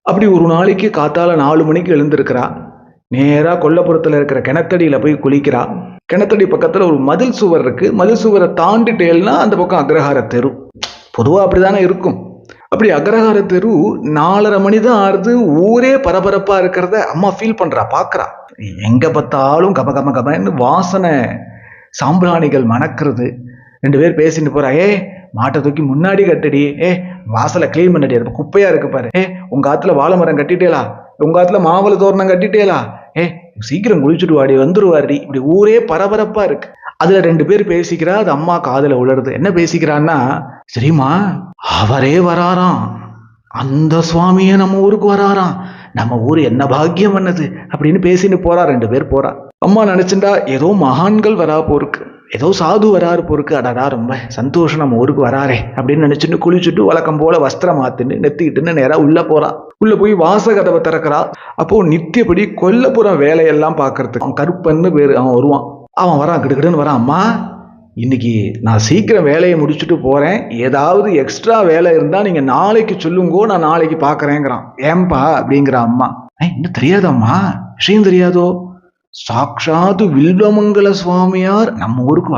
அப்படி ஒரு நாளைக்கு காத்தால 4 மணிக்கு எழுந்திருக்கிறா. நேரா கொல்லப்புறத்துல இருக்கிற கிணத்தடியில போய் குளிக்கிறா. கிணத்தடி பக்கத்துல ஒரு மதில் சுவர் இருக்கு. மதில் சுவரை தாண்டிட்டேல்னா அந்த பக்கம் அக்ரஹார தெரு. பொதுவா அப்படிதானே இருக்கும். அப்படி அக்ரஹார தெரு 4:30 மணி தான் ஆறுது. ஊரே பரபரப்பா இருக்கிறத அம்மா ஃபீல் பண்றா, பாக்குறா. எங்க பார்த்தாலும் கம கம கமன்னு வாசனை, சாம்பிராணிகள் மணக்கிறது. 2 பேர் பேசிட்டு போறா. மாட்டை தூக்கி முன்னாடி கட்டடி. வாசலை கிளீன் பண்ணடி, அது குப்பையா இருக்கு பாரு. உங்க ஆத்துல வாழை மரம் கட்டிட்டேலா, உங்க ஆத்துல மாவள தோரணம் கட்டிட்டேலா, சீக்கிரம் குளிச்சுட்டு வாடி, வந்துருவாடி. இப்படி ஊரே பரபரப்பா இருக்கு. அதுல 2 பேர் பேசிக்கிறா. அது அம்மா காதுல உளருது. என்ன பேசிக்கிறான்னா, சரிம்மா, அவரே வராராம், அந்த சுவாமியே நம்ம ஊருக்கு வராராம், நம்ம ஊரு என்ன பாக்கியம் பண்ணது அப்படின்னு பேசின்னு போறா. 2 பேர் போறா. அம்மா நினைச்சுட்டா, ஏதோ மகான்கள் வரா போருக்கு, ஏதோ சாது வராரு போருக்கு. அடடா, ரொம்ப சந்தோஷம், நம்ம ஊருக்கு வராரே அப்படின்னு நினைச்சுட்டு குளிச்சுட்டு வழக்கம் போல வஸ்திரம் மாத்துன்னு நெத்திக்கிட்டுன்னு நேரா உள்ள போறா. உள்ள போய் வாச கதவை திறக்கிறா. அப்போ நித்தியப்படி கொல்லப்புறம் வேலையெல்லாம் பாக்குறதுக்கு அவன் கருப்பன்னு பேரு, அவன் வருவான். அவன் வரான், கிடுக்கிடுன்னு வரான். அம்மா, இன்னைக்கு நான் சீக்கிரம் வேலையை முடிச்சுட்டு போறேன், ஏதாவது எக்ஸ்ட்ரா வேலை இருந்தா நீங்க நாளைக்கு சொல்லுங்கோ, நான் நாளைக்கு பாக்குறேங்கிறான். ஏன்பா அப்படிங்கிற அம்மா. இன்னும் தெரியாதம்மா, விஷயம் தெரியாதோ, சாக்ஷாத்து வில்வமங்கல சுவாமியார் நம்ம ஊருக்கு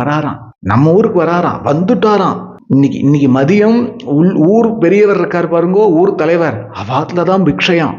வராராம், வந்துட்டாராம். இன்னைக்கு மதியம் ஊர் பெரியவர் இருக்கார் பாருங்கோ, ஊர் தலைவர், அவாத்துலதான் பிக்ஷையாம்.